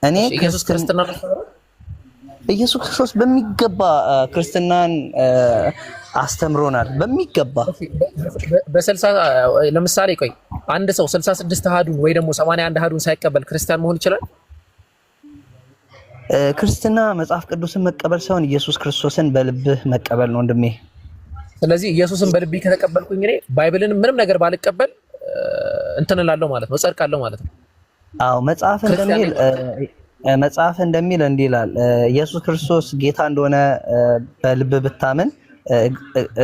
እኔ ኢየሱስ ክርስትና ኢየሱስ ክርስቶስ በሚገባ ክርስትናን አስተምሮናል በሚገባ። በ60 ለምሳሌ ቆይ አንድ ሰው 66 አሃዱን ወይ ደግሞ 81 አሃዱን ሳይቀበል ክርስቲያን መሆን ይችላል? ክርስትና መጽሐፍ ቅዱስን መቀበል ሳይሆን ኢየሱስ ክርስቶስን በልብህ መቀበል ነው ወንድሜ። ስለዚህ ኢየሱስን በልቤ ከተቀበልኩኝ እኔ ባይብልን ምንም ነገር ባልቀበል እንትን እላለሁ ማለት ነው፣ እጸድቃለሁ ማለት ነው። አዎ መጽሐፍ እንደሚል እንዲህ ይላል፣ ኢየሱስ ክርስቶስ ጌታ እንደሆነ በልብ ብታምን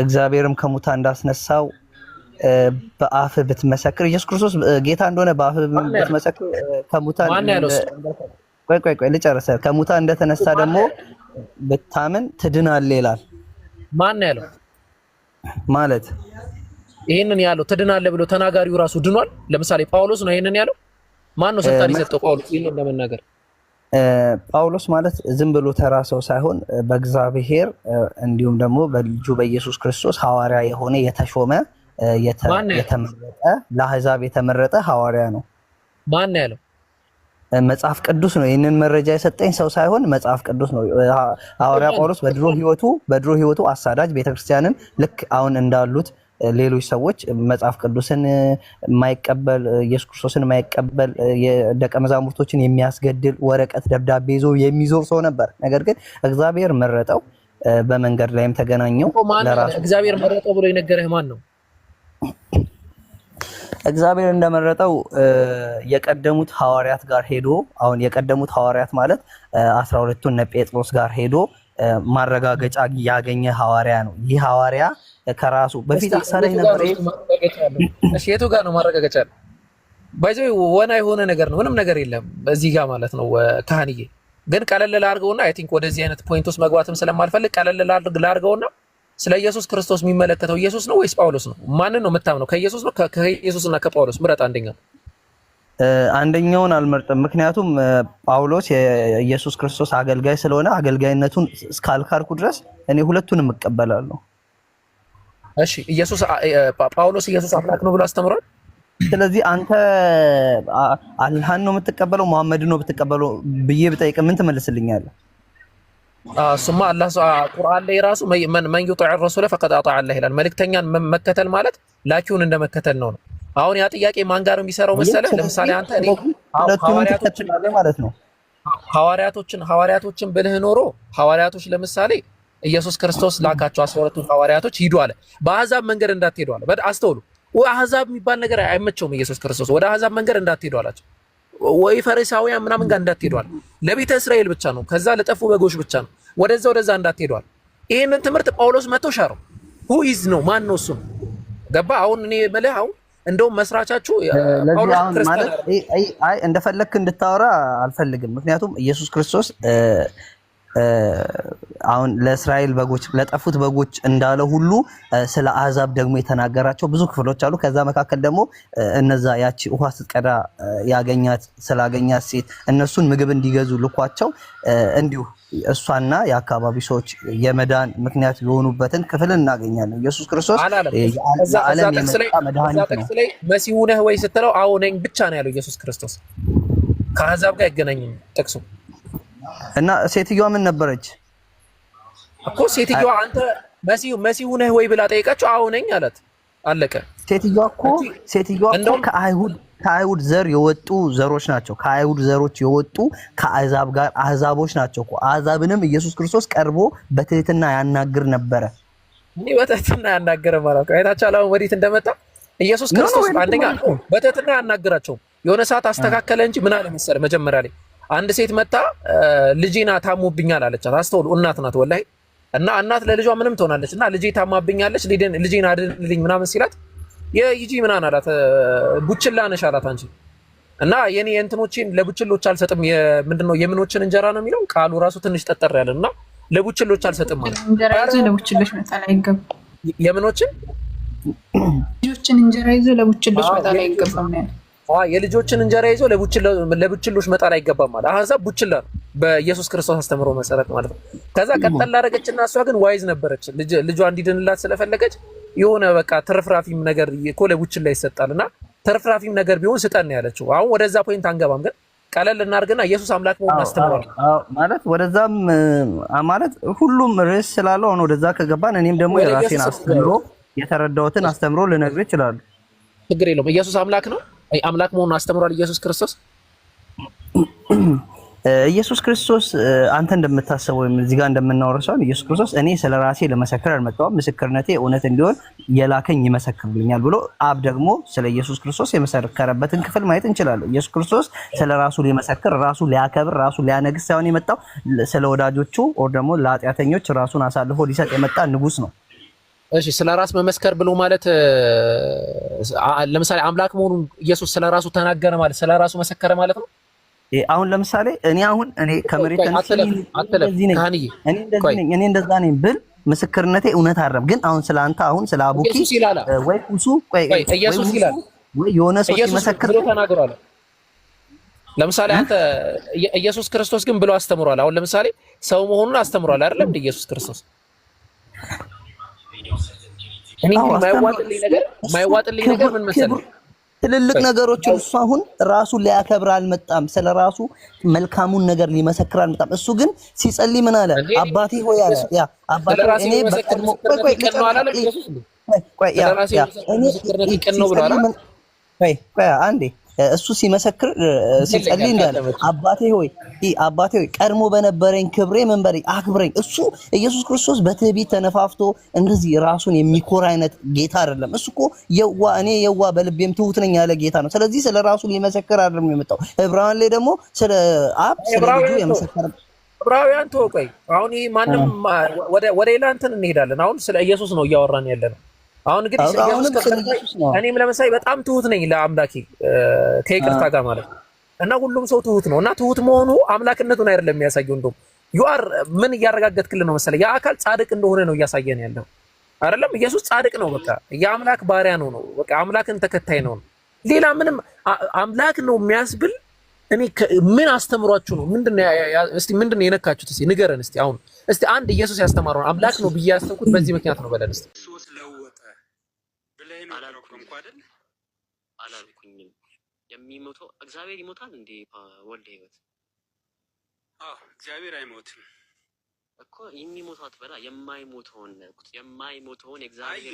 እግዚአብሔርም ከሙታን እንዳስነሳው በአፍ ብትመሰክር፣ ኢየሱስ ክርስቶስ ጌታ እንደሆነ በአፍ ብትመሰክር ከሙታን ማን ያለው? ቆይ ልጨርስ። ከሙታን እንደተነሳ ደግሞ ብታምን ትድናለህ ይላል። ማን ያለው ማለት ይሄንን ያለው ትድናለህ ብሎ ተናጋሪው ራሱ ድኗል? ለምሳሌ ጳውሎስ ነው ይሄንን ያለው? ማን ነው ስልጣን የሰጠው ጳውሎስ ይሄንን ለመናገር? ጳውሎስ ማለት ዝም ብሎ ተራ ሰው ሳይሆን በእግዚአብሔር እንዲሁም ደግሞ በልጁ በኢየሱስ ክርስቶስ ሐዋርያ የሆነ የተሾመ የተመረጠ ለአሕዛብ የተመረጠ ሐዋርያ ነው። ማን ያለው? መጽሐፍ ቅዱስ ነው። ይህንን መረጃ የሰጠኝ ሰው ሳይሆን መጽሐፍ ቅዱስ ነው። ሐዋርያ ጳውሎስ በድሮ ህይወቱ አሳዳጅ፣ ቤተክርስቲያንን ልክ አሁን እንዳሉት ሌሎች ሰዎች መጽሐፍ ቅዱስን የማይቀበል ኢየሱስ ክርስቶስን የማይቀበል የደቀ መዛሙርቶችን የሚያስገድል ወረቀት ደብዳቤ ይዞ የሚዞር ሰው ነበር። ነገር ግን እግዚአብሔር መረጠው። በመንገድ ላይም ተገናኘው። ለራሱ እግዚአብሔር መረጠው ብሎ የነገረህ ማን ነው? እግዚአብሔር እንደመረጠው የቀደሙት ሐዋርያት ጋር ሄዶ አሁን የቀደሙት ሐዋርያት ማለት 12ቱን እነ ጴጥሮስ ጋር ሄዶ ማረጋገጫ ያገኘ ሐዋርያ ነው። ይህ ሐዋርያ ከራሱ በፊት አሳዳጅ ነበር። እሺ የቱ ጋር ነው ማረጋገጫ? ባይዘው ወና የሆነ ነገር ነው፣ ምንም ነገር የለም በዚህ ጋር ማለት ነው። ካህንዬ ግን ቀለል ላድርገውና አይ ቲንክ ወደዚህ አይነት ፖይንት ውስጥ መግባትም ስለማልፈልግ ቀለል ላድርገውና ስለ ኢየሱስ ክርስቶስ የሚመለከተው ኢየሱስ ነው ወይስ ጳውሎስ ነው? ማንን ነው የምታምነው? ከኢየሱስ ነው ከኢየሱስና ከጳውሎስ ምረጥ አንደኛው። አንደኛውን አልመርጥም። ምክንያቱም ጳውሎስ የኢየሱስ ክርስቶስ አገልጋይ ስለሆነ አገልጋይነቱን እስካልካርኩ ድረስ እኔ ሁለቱንም እቀበላለሁ። እሺ ጳውሎስ ኢየሱስ አምላክ ነው ብሎ አስተምሯል። ስለዚህ አንተ አላህን ነው የምትቀበለው መሐመድን ነው የምትቀበለው ብዬ ብጠይቅ ምን ትመልስልኛለህ? እሱማ አላህ ቁርአን ላይ ራሱ መን ዩጢዕ ረሱለ ፈቀድ አጣዕ አላህ ይላል። መልእክተኛን መከተል ማለት ላኪውን እንደመከተል ነው። አሁን ያ ጥያቄ ማን ጋር ነው የሚሰራው መሰለህ? ለምሳሌ አንተ ሐዋርያቶችን ብልህ ኖሮ ሐዋርያቶች ለምሳሌ ኢየሱስ ክርስቶስ ላካቸው 12ቱ ሐዋርያቶች ሂዱ አለ። በአሕዛብ መንገድ እንዳትሄዱ አለ። አስተውሉ። አሕዛብ የሚባል ነገር አይመቸውም ኢየሱስ ክርስቶስ። ወደ አሕዛብ መንገድ እንዳትሄዱ አላቸው። ወይ ፈሪሳውያን ምናምን ጋር እንዳትሄዱ አለ። ለቤተ እስራኤል ብቻ ነው። ከዛ ለጠፉ በጎች ብቻ ነው። ወደዛ እንዳትሄዱ አለ። ይሄንን ትምህርት ጳውሎስ መጥቶ ሻረው። ሁ ኢዝ ነው ማን ነው እሱ? ገባ? አሁን እኔ የምልህ አሁን እንደውም መስራቻችሁ ጳውሎስ ክርስቲያን አይ እንደፈለክ እንድታወራ አልፈልግም። ምክንያቱም ኢየሱስ ክርስቶስ አሁን ለእስራኤል በጎች ለጠፉት በጎች እንዳለ ሁሉ ስለ አሕዛብ ደግሞ የተናገራቸው ብዙ ክፍሎች አሉ። ከዛ መካከል ደግሞ እነዛ ያቺ ውሃ ስትቀዳ ስላገኛት ሴት እነሱን ምግብ እንዲገዙ ልኳቸው እንዲሁ እሷና የአካባቢ ሰዎች የመዳን ምክንያት የሆኑበትን ክፍል እናገኛለን። ኢየሱስ ክርስቶስ የዓለም የመጣ መድኃኒት ነው። መሲሁ ነህ ወይ ስትለው አዎ ነኝ ብቻ ነው ያለው ኢየሱስ ክርስቶስ። ከአሕዛብ ጋር አይገናኝም ጥቅሱ። እና ሴትዮዋ ምን ነበረች እኮ? ሴትዮዋ አንተ መሲሁ ነህ ወይ ብላ ጠይቃቸው አዎ ነኝ አላት። አለቀ። ሴትዮዋ እኮ ከአይሁድ ዘር የወጡ ዘሮች ናቸው። ከአይሁድ ዘሮች የወጡ ከአሕዛብ ጋር አሕዛቦች ናቸው እኮ። አሕዛብንም ኢየሱስ ክርስቶስ ቀርቦ በትህትና ያናግር ነበረ። እኔ በትህትና ያናገረ ማለት ነው። አይታችኋል አሁን ወዴት እንደመጣ ኢየሱስ ክርስቶስ። አንደኛ በትህትና ያናግራቸው የሆነ ሰዓት አስተካከለ እንጂ ምን አለ መሰለህ መጀመሪያ ላይ አንድ ሴት መጣ ልጄና ታሞብኛል አለቻት። አስተውሉ፣ እናት ናት ወላሂ። እና እናት ለልጇ ምንም ትሆናለች። እና ልጄ ታማብኛለች ልጄን አድንልኝ ምናምን ሲላት የይጂ ምናምን አላት። ቡችላ ነሽ አላት አንቺ። እና የኔ እንትኖችን ለቡችሎች አልሰጥም። ምንድነው የምኖችን እንጀራ ነው የሚለው ቃሉ ራሱ ትንሽ ጠጠር ያለ እና ለቡችሎች አልሰጥም ማለት እንጀራ ይዞ ለቡችሎች መጣል አይገባም። የምኖችን ልጆችን እንጀራ ይዞ ለቡችሎች መጣል አይገባም ነው። የልጆችን እንጀራ ይዞ ለቡችሎች መጣል አይገባም ማለት አሕዛብ ቡችላ ነው በኢየሱስ ክርስቶስ አስተምሮ መሰረት ማለት ነው። ከዛ ቀጠል ላደረገችና እሷ ግን ዋይዝ ነበረች። ልጇ እንዲድንላት ስለፈለገች የሆነ በቃ ትርፍራፊም ነገር እኮ ለቡችላ ይሰጣልና ትርፍራፊም ነገር ቢሆን ስጠን ያለችው። አሁን ወደዛ ፖይንት አንገባም፣ ግን ቀለል እናድርግና ኢየሱስ አምላክ መሆኑን አስተምሯል ማለት ወደዛም ማለት ሁሉም ርዕስ ስላለው ነው። ወደዛ ከገባን እኔም ደግሞ የራሴን አስተምሮ የተረዳሁትን አስተምሮ ልነግርህ እችላለሁ። ችግር የለውም። ኢየሱስ አምላክ ነው፣ አምላክ መሆኑን አስተምሯል ኢየሱስ ክርስቶስ። ኢየሱስ ክርስቶስ አንተ እንደምታስበው ወይም እዚህ ጋር እንደምናወራው ሳይሆን ኢየሱስ ክርስቶስ እኔ ስለራሴ ለመሰከር አልመጣሁም፣ ምስክርነቴ እውነት እንዲሆን የላከኝ ይመሰክርልኛል ብሎ አብ ደግሞ ስለ ኢየሱስ ክርስቶስ የመሰከረበትን ክፍል ማየት እንችላለን። ኢየሱስ ክርስቶስ ስለራሱ ሊመሰክር፣ ራሱ ሊያከብር፣ ራሱ ሊያነግስ ሳይሆን የመጣው ስለ ወዳጆቹ ወር ደግሞ ለኃጢአተኞች ራሱን አሳልፎ ሊሰጥ የመጣ ንጉስ ነው። እሺ ስለ ራስ መመስከር ብሎ ማለት ለምሳሌ አምላክ መሆኑን ኢየሱስ ስለ ራሱ ተናገረ ማለት ስለ ራሱ መሰከረ ማለት ነው። አሁን ለምሳሌ እኔ ከመሬት ተነስቼ እኔ እንደዛ ነኝ ብል ምስክርነቴ እውነት አይደለም። ግን አሁን ስለ አንተ አሁን ስለ አቡኪ ወይ ቁሱ ኢየሱስ ይላል ወይ የሆነ ሰው ሲመሰክር ብሎ ተናግሯል። ለምሳሌ አንተ ኢየሱስ ክርስቶስ ግን ብሎ አስተምሯል። አሁን ለምሳሌ ሰው መሆኑን አስተምሯል አይደለም እንደ ኢየሱስ ክርስቶስ። እኔ የማይዋጥልኝ ነገር ምን መሰለህ? ትልልቅ ነገሮችን እሱ አሁን ራሱን ሊያከብር አልመጣም። ስለ ራሱ መልካሙን ነገር ሊመሰክር አልመጣም። እሱ ግን ሲጸልይ ምን አለ? አባቴ ሆይ አለ። ያ አባቴ እኔ በቀድሞ ቆይ አንዴ እሱ ሲመሰክር ሲጸልይ እንዳለ አባቴ ሆይ ቀድሞ በነበረኝ ክብሬ ምን በለኝ አክብረኝ። እሱ ኢየሱስ ክርስቶስ በትዕቢት ተነፋፍቶ እንደዚህ ራሱን የሚኮራ አይነት ጌታ አይደለም። እሱ እኮ እኔ በልቤም ትሁት ነኝ ያለ ጌታ ነው። ስለዚህ ስለ ራሱ ሊመሰክር አይደለም የመጣው። ዕብራውያን ላይ ደግሞ ስለ አብ ስለ ልጁ የመሰከረ ዕብራውያን ተወቀይ። አሁን ይሄ ማንም ወደ ሌላ እንትን እንሄዳለን። አሁን ስለ ኢየሱስ ነው እያወራን ያለነው። አሁን እንግዲህ እኔም ለምሳሌ በጣም ትሁት ነኝ ለአምላኬ ከይቅርታ ጋር ማለት ነው። እና ሁሉም ሰው ትሁት ነው እና ትሁት መሆኑ አምላክነቱን አይደለም የሚያሳየው። እንደውም ዩአር ምን እያረጋገጥክልን ነው መሰለህ? ያ አካል ጻድቅ እንደሆነ ነው እያሳየን ያለው አይደለም? ኢየሱስ ጻድቅ ነው፣ በቃ የአምላክ ባሪያ ነው፣ በቃ አምላክን ተከታይ ነው። ሌላ ምንም አምላክ ነው የሚያስብል እኔ ምን አስተምሯችሁ ነው? ምንድነው የነካችሁት? እስቲ ንገረን እስቲ። አሁን እስቲ አንድ ኢየሱስ ያስተማረውን አምላክ ነው ብዬ ያስተምኩት በዚህ ምክንያት ነው በለን እስቲ። አላልኩኝም። የሚሞተው እግዚአብሔር ይሞታል እንዴ? ወልደ ህይወት እግዚአብሔር አይሞትም እኮ የሚሞተው አትበላ። የማይሞተውን እግዚአብሔር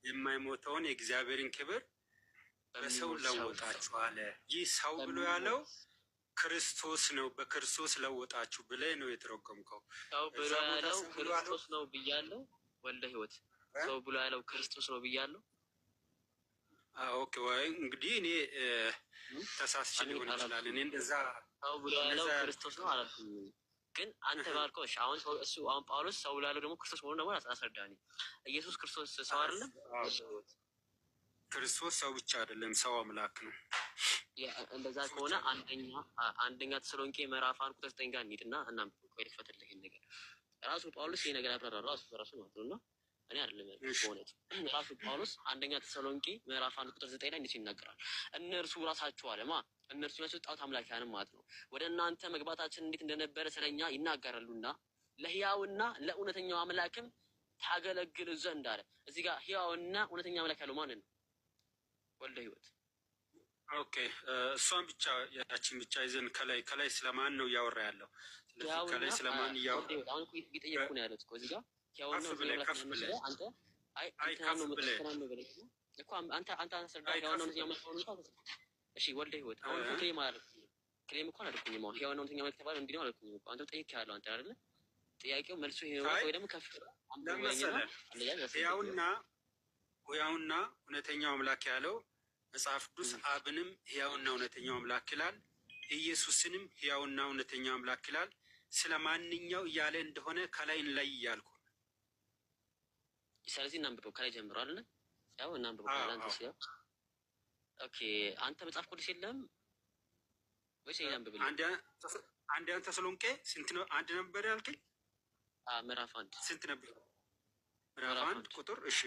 የማይሞተውን የእግዚአብሔርን ክብር በሰው ለወጣችሁ አለ። ይህ ሰው ብሎ ያለው ክርስቶስ ነው። በክርስቶስ ለወጣችሁ ብለህ ነው የተረጎምከው። ሰው ብሎ ያለው ክርስቶስ ነው ብያለሁ። ወልደ ህይወት ሰው ብሎ ያለው ክርስቶስ ነው ብያለሁ። ኦኬ ወይ እንግዲህ እኔ ተሳስቼ ሊሆን ይችላል። እኔ እንደዛ ሰው ብሎ ያለው ክርስቶስ ነው አላልኩም። ግን አንተ ባልከው እሺ። አሁን ጳውሎስ ሰው ብሎ ያለው ደግሞ ክርስቶስ መሆኑን ደግሞ አስረዳኝ። ኢየሱስ ክርስቶስ ሰው አይደለም? ክርስቶስ ሰው ብቻ አይደለም፣ ሰው አምላክ ነው። እንደዛ ከሆነ አንደኛ ተሰሎንቄ ምዕራፍ 1:9 ጋር እንሂድና እናንብብ። ቆይ ልክፈትልህ ይሄን ነገር ራሱ ጳውሎስ ይሄ ነገር ያብራራው ራሱ ማለት ነውና እኔ አይደለም ሆነች ራሱ ጳውሎስ አንደኛ ተሰሎንቄ ምዕራፍ 1:9 ላይ እንዲህ ይናገራል። እነርሱ ራሳቸው አለማ እነርሱ ናቸው ጣዖት አምላኪያንም ማለት ነው ወደ እናንተ መግባታችን እንዴት እንደነበረ ስለኛ ይናገራሉና ለሕያውና ለእውነተኛው አምላክም ታገለግል ዘንድ አለ። እዚህ ጋር ሕያውና እውነተኛ አምላክ ያለው ማንን ነው? ወልደ ህይወት። ኦኬ እሷን ብቻ ያችን ብቻ ይዘን ከላይ ስለማን ነው እያወራ ያለው? ስለዚህ ከላይ ስለማን እያወራ አሁን እየጠየቅኩ ነው ያለው እኮ እዚህ ጋር ሕያውና ከፍ ብለህ አንተ አንተ አስረዳ። ሕያውና እውነተኛ አምላክ ነው። እሺ ወልደ ህይወት አሁን ክሌም ማለት ክሌም እኮ አላልኩኝም። አሁን ሕያውና እውነተኛ አምላክ ተባለ እንዴ ነው አላልኩኝም እኮ አንተ ጠይቄሃለሁ። አንተ አይደለ ጥያቄው መልሱ ይሄ ነው ወይ ደግሞ ከፍ ሕያውና እውነተኛው አምላክ ያለው መጽሐፍ ቅዱስ አብንም ሕያውና እውነተኛው አምላክ ይላል፣ ኢየሱስንም ሕያውና እውነተኛው አምላክ ይላል። ስለ ማንኛው እያለ እንደሆነ ከላይ እንለይ እያልኩ። ስለዚህ እናንብበው ከላይ ጀምሮ አይደለ? ያው እናንብበው ከላይ አንተ ሲያው ኦኬ። አንተ መጽሐፍ ቅዱስ የለም ወይስ እናንብበው? አንድ ተሰሎንቄ ስንት ነው? አንድ ነበር ያልከኝ? ምዕራፍ 1 ስንት ነበር? ምዕራፍ 1 ቁጥር እሺ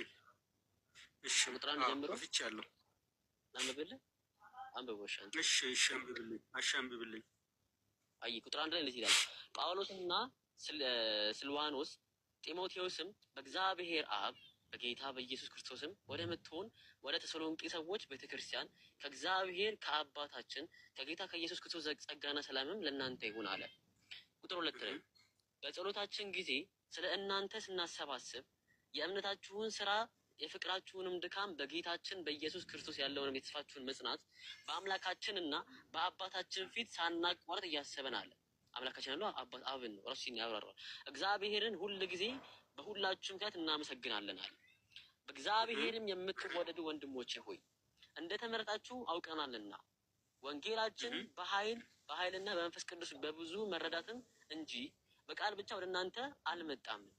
ቁጥር 1 ጀምሮ ፍቻለሁ። አንብብልህ አንብቦሽ አንተ እሺ አንብብልኝ። አይ ቁጥር 1 ላይ እንደዚህ ይላል። ጳውሎስና ስልዋኖስ ጢሞቴዎስም በእግዚአብሔር አብ በጌታ በኢየሱስ ክርስቶስም ወደ ምትሆን ወደ ተሰሎንቄ ሰዎች ቤተክርስቲያን ከእግዚአብሔር ከአባታችን ከጌታ ከኢየሱስ ክርስቶስ ጸጋና ሰላምም ለእናንተ ይሁን አለ። ቁጥር 2 ላይ በጸሎታችን ጊዜ ስለ እናንተ ስናሰባስብ የእምነታችሁን ስራ የፍቅራችሁንም ድካም በጌታችን በኢየሱስ ክርስቶስ ያለውን የተስፋችሁን መጽናት በአምላካችንና በአባታችን ፊት ሳናቋርጥ እያሰበን አለ። አምላካችን ያለው አባት አብን ነው። ራሱ ያብራራል። እግዚአብሔርን ሁል ጊዜ በሁላችሁ ምክንያት እናመሰግናለን አለ። በእግዚአብሔርም የምትወደዱ ወንድሞቼ ሆይ እንደተመረጣችሁ አውቀናልና ወንጌላችን በኃይልና በመንፈስ ቅዱስ በብዙ መረዳትም እንጂ በቃል ብቻ ወደ እናንተ አልመጣምና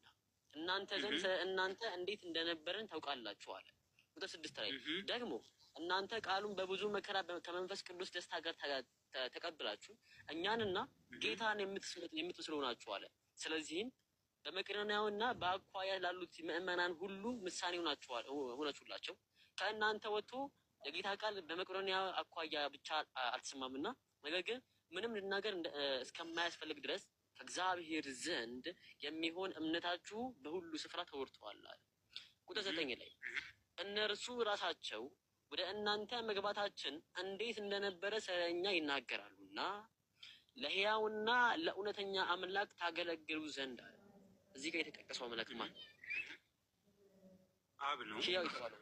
እናንተ ዘንድ ስለ እናንተ እንዴት እንደነበረን ታውቃላችሁ አለ። ቁጥር 6 ላይ ደግሞ እናንተ ቃሉን በብዙ መከራ ከመንፈስ ቅዱስ ደስታ ጋር ተቀብላችሁ እኛንና ጌታን የምትመስሉ ናችሁ አለ። ስለዚህም በመቄዶንያውና በአኳያ ላሉት ምእመናን ሁሉ ምሳሌ ሆናችሁላቸው። ከእናንተ ወጥቶ የጌታ ቃል በመቄዶንያ አኳያ ብቻ አልተሰማምና ነገር ግን ምንም ልናገር እስከማያስፈልግ ድረስ ከእግዚአብሔር ዘንድ የሚሆን እምነታችሁ በሁሉ ስፍራ ተወርቷል አለ። ቁጥር 9 ላይ እነርሱ ራሳቸው ወደ እናንተ መግባታችን እንዴት እንደነበረ ስለኛ ይናገራሉና ለሕያውና ለእውነተኛ አምላክ ታገለግሉ ዘንድ አለ። እዚህ ጋር የተጠቀሰው አምላክ ማን ነው? አብ ነው። ሕያው የተባለው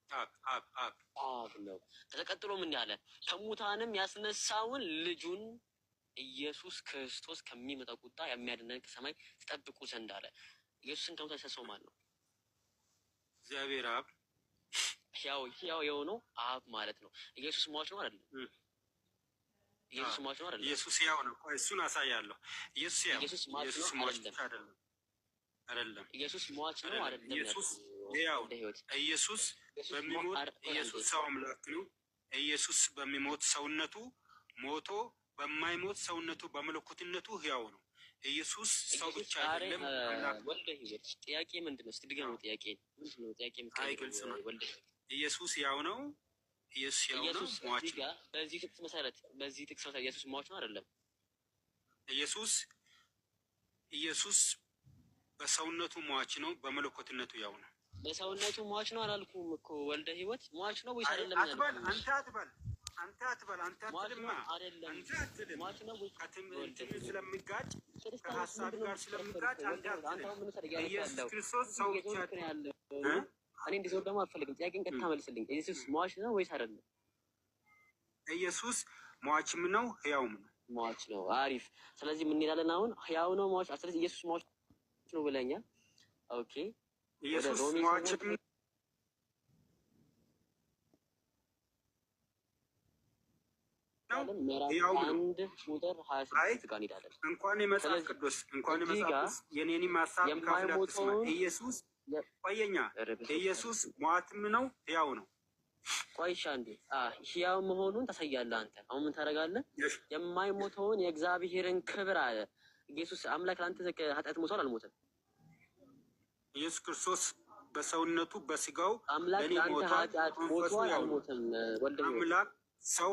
አብ ነው። ተቀጥሎ ምን ያለ ከሙታንም ያስነሳውን ልጁን ኢየሱስ ክርስቶስ ከሚመጣው ቁጣ የሚያድነን ከሰማይ ተጠብቁ ዘንድ አለ። ኢየሱስን ከሙታን ያስነሳው ማን ነው? እግዚአብሔር አብ። ሕያው የሆነው አብ ማለት ነው። ኢየሱስ ሟች ነው አይደለም? ኢየሱስ ሟች ነው አይደለም? ኢየሱስ ሕያው ነው። ቆይ እሱን አሳያለሁ። ኢየሱስ ሕያው ኢየሱስ ሟች ነው አይደለም? አይደለም። ኢየሱስ ሟች ነው አይደለም? ኢየሱስ ሕያው ኢየሱስ በሚሞት ኢየሱስ ሰው አምላክ ነው። ኢየሱስ በሚሞት ሰውነቱ ሞቶ በማይሞት ሰውነቱ በመለኮትነቱ ሕያው ነው። ኢየሱስ ሰው ብቻ አይደለም። ወልደ ሕይወት ጥያቄ ምንድን ነው? እስቲ ድገመው። ጥያቄ ምንድን ነው? ጥያቄ ወልደ ኢየሱስ ሕያው ነው። ኢየሱስ ሕያው ነው። ሟች ነው። በዚህ ጥቅስ መሰረት ኢየሱስ ሟች ነው አይደለም? ኢየሱስ በሰውነቱ ሟች ነው፣ በመለኮትነቱ ሕያው ነው። በሰውነቱ ሟች ነው አላልኩም እኮ። ወልደ ሕይወት ሟች ነው ወይስ አይደለም? አንተ አትበል። ሟች ነው ወይስ ከትምህርት ስለሚጋጭ ከሀሳብ ጋር ስለሚጋጭ አንተ አትልም። ኢየሱስ ክርስቶስ ሰው ብቻ ያለው እኔ እንዲሰው ደግሞ አልፈልግም። ጥያቄን ቀጥታ መልስልኝ። ኢየሱስ ሟች ነው ወይስ አይደለም? ኢየሱስ ሟችም ነው ሕያውም ነው። ሟች ነው። አሪፍ። ስለዚህ ምን እንላለን አሁን? ሕያው ነው ሟች። ስለዚህ ኢየሱስ ሟች ነው ብለኛል። ኦኬ። ኢየሱስ ሟችም እንኳን የመጽሐፍ ቅዱስ የኔንም ሀሳብ ኢየሱስ ቆየኛ ኢየሱስ ሟችም ነው ሕያው ነው። ቆይሻ እንዴ ሕያው መሆኑን ታሳያለህ አንተ። አሁን ምን ታደርጋለህ? የማይሞተውን የእግዚአብሔርን ክብር አለ። ኢየሱስ አምላክ ለአንተ ኃጢአት ሞቷል አልሞተም? ኢየሱስ ክርስቶስ በሰውነቱ በስጋው አምላክ ለአንተ ኃጢአት ሞቷል አልሞተም? አምላክ ሰው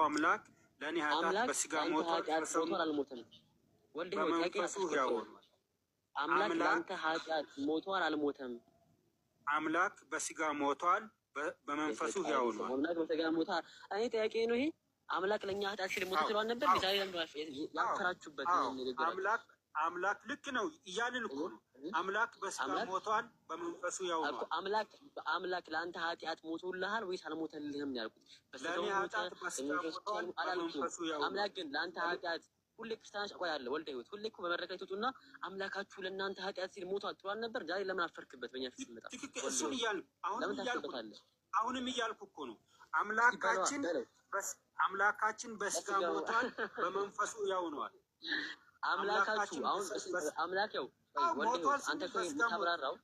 አምላክ ለእኔ ኃጢአት በስጋ ሞቷል አልሞተም? ወልደ በመንፈሱ ሕያው ነው። አምላክ ለአንተ ኃጢአት ሞቷል አልሞተም? አምላክ በስጋ ሞቷል በመንፈሱ ሕያው ነው። አምላክ በስጋ ሞቷል። እኔ ጥያቄ ነው ይሄ። አምላክ ለእኛ ኃጢአት ሲል ሞት ትለዋል ነበር? ዛሬ ያፈራችሁበት አምላክ ልክ ነው እያልን እኮ ነው። አምላክ በስጋ ሞቷል በመንፈሱ ሕያው ነው። አምላክ ለአንተ ኃጢአት ሞቶልሃል ወይስ አልሞተልህም ያልኩት? ለእኔ ኃጢአት በስጋ ሞቷል በመንፈሱ ሕያው ነው። አምላክ ግን ለአንተ ኃጢአት ሁሌ ክርስቲያኖች ቆያለ ወልደ ሕይወት ሁሌ እኮ በመድረክ ላይ ትወጡና አምላካችሁ ለእናንተ ኃጢአት ሲል ሞቷል ትሏል ነበር። ዛሬ ለምን አፈርክበት? በእኛ ፊት ሲመጣ እሱን እያልኩ አሁንም እያልኩ እኮ ነው። አምላካችን በስጋ ሞቷል በመንፈሱ ሕያው ነው። አምላካችሁ አሁን አምላክ ያው ወልደ አንተ እኮ የምታብራራው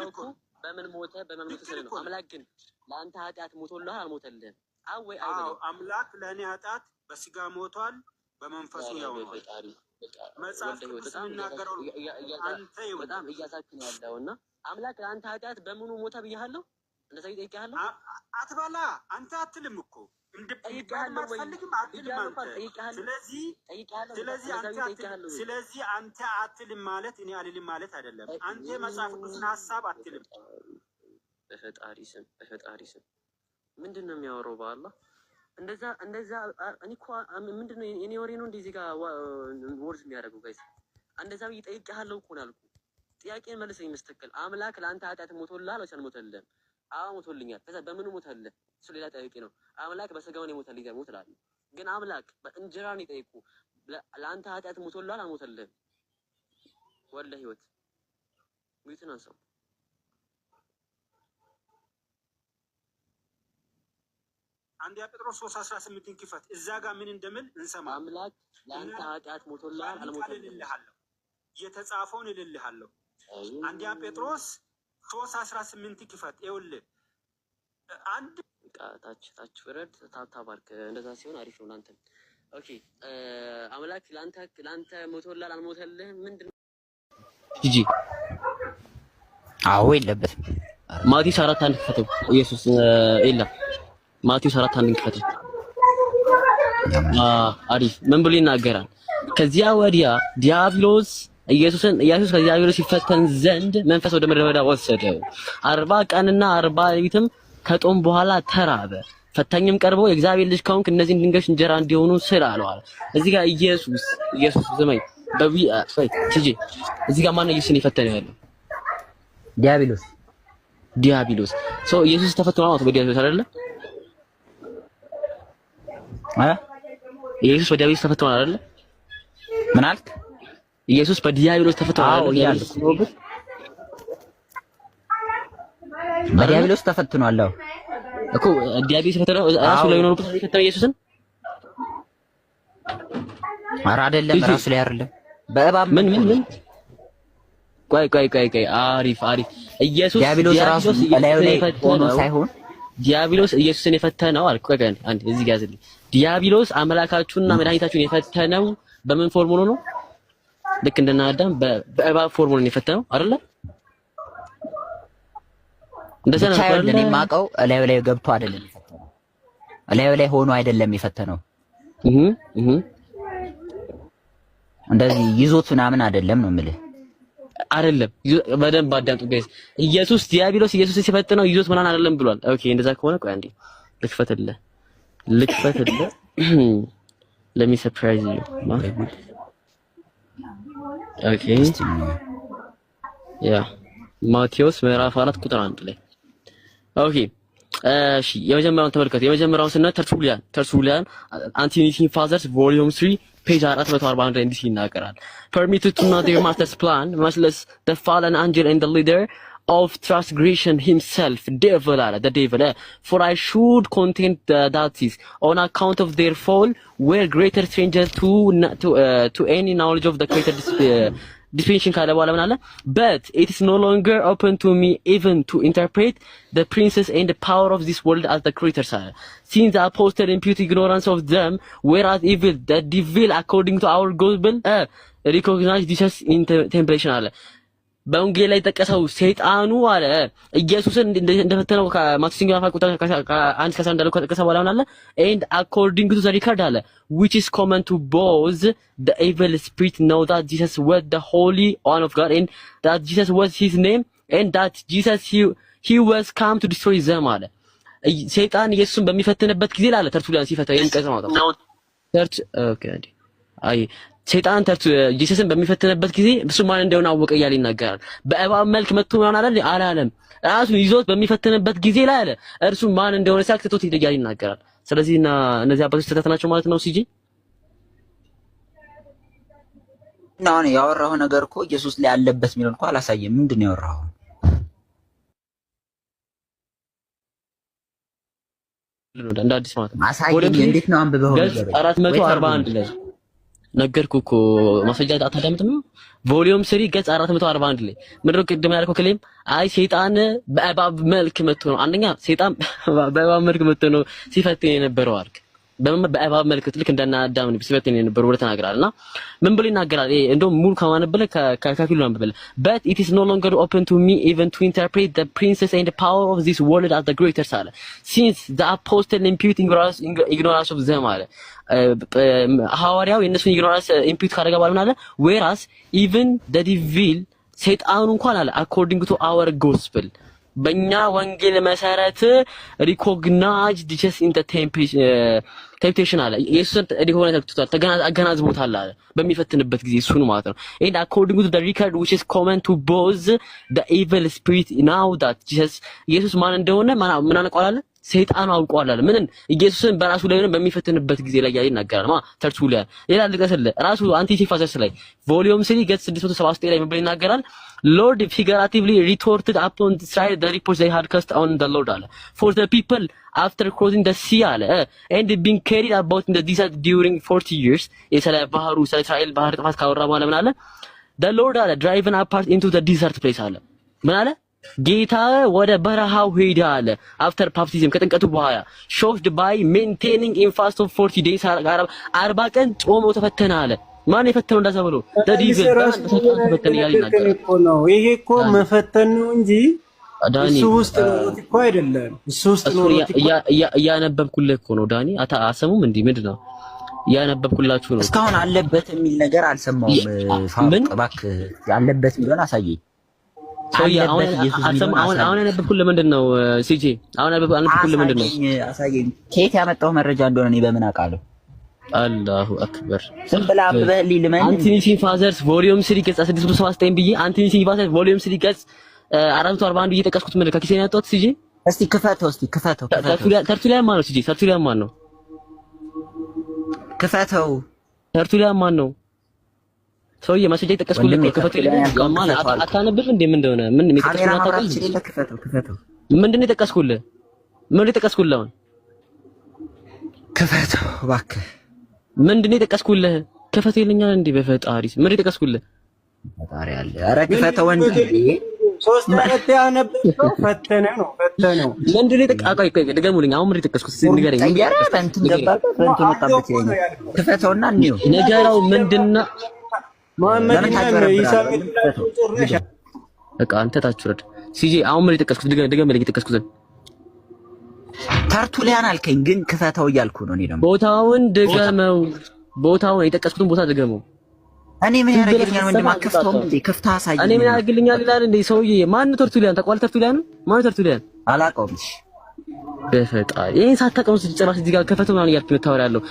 እኮ በምን ሞተ በምን ሞተ ስለ ነው። አምላክ ግን ለአንተ ኃጢአት ሞቶልሃል አልሞተልህም? አወይ አይደለም። አምላክ ለእኔ ኃጢአት በስጋ ሞቷል በመንፈሱ ሕያው ነው። መጽሐፍ ቅዱስ የሚናገረው አንተ በጣም እያሳክን ያለው እና አምላክ ለአንተ ኃጢአት በምኑ ሞተ ብያለሁ? እንደዛ ይጠይቃል አትበላ አንተ አትልም እኮ ስለዚህ አንተ አትልም ማለት እኔ አልልም ማለት አይደለም። አንተ መጽሐፍ ቅዱስን ሐሳብ አትልም። በፈጣሪ ስም ምንድን ነው የሚያወራው? በአላህ እንደዛ እኔ እኮ ምንድን ነው የኔ ወሬ ነው እንደዚህ ጋር ወርዝ የሚያደርገው ጋይስ። እንደዛ ይጠይቃለሁ እኮ ነው ያልኩህ። ጥያቄን መልሰኝ መስተከል አምላክ ለአንተ ኃጢአት ሞቶልሃል ወይስ አልሞተልህም? አዎ ሞቶልኛል። ከዛ በምን ሞተልህ? እሱ ሌላ ጥያቄ ነው። አምላክ በስጋው ነው የሞተልኝ ደግሞ ትላለህ። ግን አምላክ በእንጀራ ነው የጠየቁ ለአንተ ኃጢአት ሞቶልሃል አልሞተልህም? ወለ ህይወት ሙይትን አንሰው አንድ ጴጥሮስ 3:18 ክፈት። እዛ ጋር ምን እንደምል እንሰማ። አምላክ ለአንተ ኃጢአት ሞቶልሃል አልሞተልህም? የተጻፈውን እልልሃለሁ። አንድ ጴጥሮስ 3:18 ክፈት። ይኸውልህ አንድ ታች ፍረድ ታባርክ። እንደዛ ሲሆን አሪፍ ነው ላንተ። ኦኬ አምላክ ላንተ ሞቶልሃል አልሞተልህም? ምንድነው ጂጂ? አዎ የለበትም። ማቴዎስ 4:1 ክፈተው። ኢየሱስ ኤላ ማቴዎስ 4:1 ክፈተው። አሪፍ ምን ብሎ ይናገራል? ከዚያ ወዲያ ዲያብሎስ ኢየሱስ ከዲያብሎስ ሲፈተን ዘንድ መንፈስ ወደ ምድረ በዳ ወሰደው። 40 ቀንና 40 ሌሊትም ከጦም በኋላ ተራበ። ፈታኝም ቀርቦ የእግዚአብሔር ልጅ ከሆንክ እነዚህን ድንጋዮች እንጀራ እንዲሆኑ ስል አለዋል። እዚህ ጋር ኢየሱስ ዘመይ ሲጂ እዚህ ጋር ማን ኢየሱስን የፈተነው ያለው? ዲያብሎስ ሶ ኢየሱስ ተፈትኗል ማለት በዲያብሎስ አይደለ? ኢየሱስ በዲያብሎስ ተፈትኗል አይደለ? ምን አልክ? ኢየሱስ በዲያብሎስ ተፈትኗል አይደለ? በዲያብሎስ ተፈትኗል እኮ ዲያብሎስ ተፈትኗል። ራሱ ላይ ነው የፈተነው ኢየሱስን? ኧረ አይደለም፣ ራሱ ላይ አይደለም። በእባብ ምን ቆይ አሪፍ ኢየሱስ ዲያብሎስ ራሱ ላይ ሆኖ ሳይሆን ዲያብሎስ ኢየሱስን የፈተነው አልኩ። ቆይ አንዴ እዚህ ጋር ያዝልኝ። ዲያብሎስ አምላካችሁንና መድኃኒታችሁን የፈተነው በምን ፎርም ሆኖ ነው? ልክ እንደና አዳም በእባብ ፎርም ሆኖ የፈተነው አይደለ? እንደዛ ነው አይደል? እኔ የማውቀው እላዩ ላይ ገብቶ አይደለም የፈተነው፣ እላዩ ላይ ሆኖ አይደለም የፈተነው። እንደዚህ ይዞት ምናምን አይደለም ነው የምልህ። አይደለም በደንብ አዳምጡ ጋይስ። ዲያብሎስ ኢየሱስ ሲፈትነው ይዞት ምናምን አይደለም ብሏል። ኦኬ እንደዛ ከሆነ ቆይ አንዴ ልክፈትልህ let me surprise you ኦኬ ያ ማቴዎስ ምዕራፍ 4 ቁጥር 1 ላይ ኦኬ እሺ የመጀመሪያውን ተመልከቱ። የመጀመሪያውን ስነ ተርቱሊያን አንቲኒቲንግ ፋዘርስ ቮሊዩም 3 ፔጅ 441 ላይ እንዲህ ይናገራል። permitted to know their master's plan much less the fallen angel and the leader of transgression himself the devil for I should contend that is on account of their fall were greater strangers to any knowledge of the greater dispensation ካለ በኋላ ምን አለ? but it is no longer open to me even to interpret the princes and the power of this world as the creators are since the apostle impute ignorance of them whereas evil the devil according to our gospel recognize Jesus in temptation አለ። በወንጌል ላይ ተጠቀሰው ሰይጣኑ አለ ኢየሱስን እንደፈተነው ከማቴዎስ ወንጌል ቁጥር 1-11 እንዳለው ከተጠቀሰ በኋላ ምን አለ? and according to the record አለ which is common to both the evil spirit know that Jesus was the holy one of God and that Jesus was his name and that Jesus he was come to destroy them አለ። ሰይጣን ኢየሱስን በሚፈትንበት ጊዜ አለ ተርቱሊያን ሲፈተው ይንቀስ ነው ኦኬ አይ ሰይጣን ኢየሱስን በሚፈትንበት ጊዜ እሱ ማን እንደሆነ አወቀ እያለ ይናገራል። በእባብ መልክ መጥቶ ማን አላለም ራሱ ይዞት በሚፈትንበት ጊዜ ላይ አለ እርሱ ማን እንደሆነ ሳክቶት እያለ ይናገራል። ስለዚህ እነዚህ አባቶች ተተናቸው ማለት ነው። ሲጂ ነው ያወራው ነገር እኮ ኢየሱስ ላይ ያለበት የሚለው እንኳን አላሳየም። ምንድን ነው ያወራው? እንደ አዲስ ማለት ነው። አሳየኝ። እንዴት ነው አንብበው? 441 ላይ ነገርኩ እኮ ማስረጃ አታዳምጥም? ቮሊዩም 3 ገጽ 441 ላይ ምንድነው ቅድም ያልከው ክሌም? አይ ሰይጣን በእባብ መልክ መጥቶ ነው። አንደኛ ሰይጣን በእባብ መልክ መጥቶ ነው ሲፈትን የነበረው አልክ። በእባብ መልክት ልክ እንደና አዳም ሲፈትን የነበሩ ብለህ ተናግራልና ምን ብሎ ይናገራል? እንደውም ሙሉ ከማነበለ ከፊሉ አንብበለ but it is no longer open to me even to interpret the princess and the power of this world as the greater sale since the apostle imputing ignorance of them አለ ሐዋርያው የነሱን ignorance impute ካደረገ በኋላ ምን አለ whereas even the devil ሰይጣኑ እንኳን አለ according to our gospel በእኛ ወንጌል መሰረት recognized just in the temptation አለ ኢየሱስ እንደሆነ ተክቷል አገናዝቦታል አለ በሚፈትንበት ጊዜ እሱ ነው ማለት ነው and according to the record which is common to both the evil spirit now that Jesus ኢየሱስ ማን እንደሆነ ምን አንቋላለ ሰይጣኑ አውቋል አለ ምንን ኢየሱስን በራሱ ላይ በሚፈትንበት ጊዜ ላይ ይናገራል ማ ተርቱሊያ ሌላ ልቀስለ ራሱ አንቲሲፋሰስ ላይ ቮሊዩም 3 ገጽ 679 ላይ ምን ይናገራል Lord figuratively retorted upon Israel the reports they had cast on the Lord አለ for the people after crossing the sea አለ and being carried about in the desert during 40 years የሰለ ባህሩ ስለ እስራኤል ባህር ጥፋት ካወራ በኋላ ምን አለ the Lord አለ driven apart into the desert place አለ ምን አለ ጌታ ወደ በረሃው ሄደ አለ after baptism ከጥምቀቱ በኋላ shocked by maintaining in fast of 40 days 40 ቀን ጾሞ ተፈተነ አለ ማን የፈተነው እንደዛ ብሎ ደዲቭል ተፈተነ ይላል ነው ይሄ እኮ መፈተን ነው እንጂ እሱ ውስጥ ነው እኮ አይደለም እሱ ውስጥ ነው ያነበብኩልህ እኮ ነው ዳኒ አሰሙም እንዴ ምንድነው ያነበብኩላችሁ ነው እስካሁን አለበት የሚል ነገር አልሰማውም ፋቅ እባክህ ያለበት ቢሆን አሳየኝ አሁን ያነበብኩልህ ምንድነው ሲጂ አሁን ያነበብኩልህ ምንድነው አሳየኝ ከየት ያመጣው መረጃ እንደሆነ እኔ በምን አውቃለሁ አላሁ አክበር ዝም ብላ አንብበህልኝ ለምን አንቲኒሲን ፋዘርስ ቮሊዩም 3 ገጽ 679 ብዬ አንቲኒሲን ፋዘርስ ቮሊዩም 3 ገጽ 441 ብዬ ጠቀስኩት ምን ከኪሴ ያጣሁት ሲጂ እስቲ ክፈተው ተርቱሊያን ማን ነው ሲጂ ተርቱሊያን ማን ነው ክፈተው ተርቱሊያን ማን ነው ሰውዬ ማስረጃ ይጠቀስኩልህ ከፈተው ማለት አታነብም እንዴ ምን እንደሆነ ምን የሚጠቀስኩልህ አታውቅም ክፈተው ምንድነው የጠቀስኩልህ ምን የጠቀስኩልህ አሁን ክፈተው እባክህ ምንድነው የጠቀስኩልህ ክፈተው ይለኛል እንዴ በፈጣሪ ምን የጠቀስኩልህ ፈጣሪ አለ ኧረ ክፈተው ወንድ ሶስት አራት ያነበብከው ፈተነው ምንድነው የጠቃቀይ ደገሙልኝ አሁን ምን የጠቀስኩት ንገረኝ ኧረ በእንትን ገባበት መጣበት ይለኛል ክፈተውና እንየው ነገራው ምንድነው መሐመድ ኢሳም በቃ አንተ ታችሁረድ ሲጂ አሁን ምን የጠቀስኩት ደገሙልኝ የጠቀስኩት ተርቱሊያን አልከኝ ግን ክፈተው እያልኩ ነው እኔ ደግሞ ቦታውን ድገመው ቦታውን የጠቀስኩትን ቦታ ድገመው እኔ ምን ያደርግልኛል ወንድም አከፍተው እንዴ ከፍታ አሳየኝ እኔ ምን ያደርግልኛል ይላል እንዴ ሰውዬ ማን ተርቱሊያን ተቋል ተርቱሊያን ማን ተርቱሊያን አላውቀውም በፈጣሪ ይሄን ሳታውቀው ሲጨራሽ እዚህ ጋር ከፈተው ምናምን እያልክ የምታወራለሁ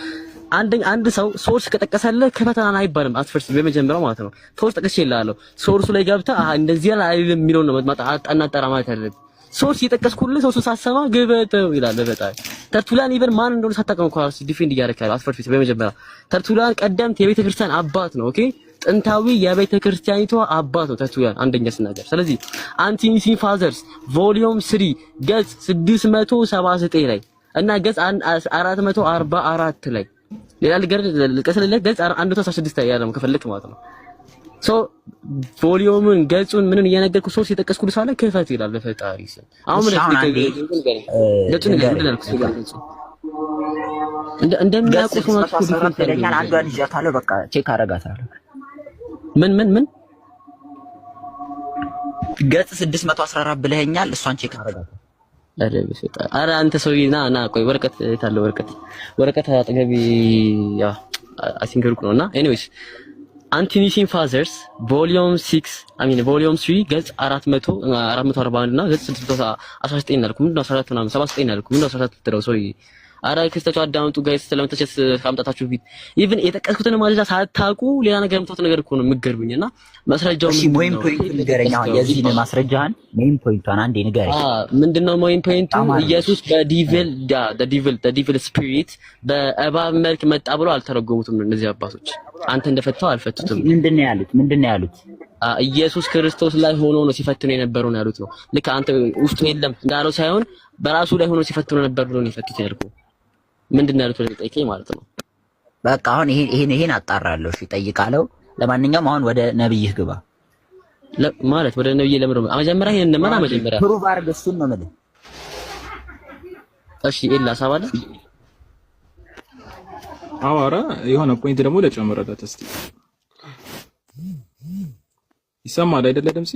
አንድ ሰው ሶርስ ከጠቀሰልህ ከፈተና አይባልም አትፈርስ በመጀመሪያው ማለት ነው ሶርስ ጠቅሼልሃለሁ ሶርሱ ላይ ገብተህ እንደዚህ ያለ አይልም የሚለውን ነው አጣናጠራ ማለት አይደለም ሶርስ እየጠቀስኩልህ ሰው ሳሰማ ግበተው ይላል በፈጣሪ ተርቱሊያን ኢቨን ማን እንደሆነ ሳታውቀው እንኳን ዲፌንድ እያደረከ አትፈርስ በመጀመሪያ ተርቱሊያን ቀደምት የቤተ ክርስቲያን አባት ነው ኦኬ ጥንታዊ የቤተ ክርስቲያኒቷ አባት ነው ተርቱሊያን አንደኛ ስናገር ስለዚህ አንቲኒሲን ፋዘርስ ቮሊዩም 3 ገጽ 679 ላይ እና ገጽ 444 ላይ ሌላ ልቀስልልህ ገጽ 116 ላይ ያለው ከፈለክ ማለት ነው ሶ ቮሊዩምን ገጹን ምንን እየነገርኩ ሶርስ የጠቀስኩልህ ሳለ ክፈት ይላል በፈጣሪ ስም አሁን ምን ገጹን እንደሚያውቁት ነው ተደኛል አንዷን ይዣታለሁ በቃ ቼክ አደርጋታለሁ ምን ገጽ 614 ብለኸኛል እሷን ቼክ አደርጋታለሁ ኧረ አንተ ሰውዬ ና ቆይ ወረቀት የታለ ወረቀት አጠገቢ ያ አይ ቲንክ ሩቅ ነውና ኤኒዌይስ አንቲኒሲን ፋዘርስ ቮሊዩም 3 ገጽ 441 እና ገጽ 619 እናልኩ ምንድነው 14 ምናምን 79 እናልኩ ምንድነው 14 ትደረው ሶሪ አራ ክስተቱ አዳምጡ ጋይስ ስለምተቸስ ካምጣታችሁ ፊት ኢቭን የጠቀስኩትን ማለዳ ሳታውቁ ሌላ ነገር ምታውቁት ነገር እኮ ነው የምትገርሙኝና ማስረጃው እሺ ሞይን ፖይንት ንገረኝ አሁን የዚህ ማስረጃህን ሞይን ፖይንቷን አንዴ ንገረኝ ምንድነው ሞይን ፖይንቱ ኢየሱስ በዲቪል ስፒሪት በእባብ መልክ መጣ ብሎ አልተረጎሙትም እነዚህ አባቶች አንተ እንደፈታው አልፈቱትም ምንድነው ያሉት ኢየሱስ ክርስቶስ ላይ ሆኖ ነው ሲፈትኑ የነበረው ነው ያሉት ነው ልክ አንተ ውስጡ የለም እንዳለው ሳይሆን በራሱ ላይ ሆኖ ሲፈትኑ ነበር ብሎ ነው የፈቱት ያልኩ ምንድነው ያሉት ለጠይቀኝ ማለት ነው በቃ አሁን ይሄን አጣራለሁ እሺ ጠይቃለሁ ለማንኛውም አሁን ወደ ነብይህ ግባ ማለት ወደ ነብይ ለምን መጀመሪያ ይሄን ማና መጀመሪያ ፕሩቭ አድርግ እሱን ነው ማለት እሺ ኤላ ሳባለ አዋራ የሆነ ፖይንት ደግሞ ለጨምረለት እስቲ። ይሰማል አይደለ ድምጼ?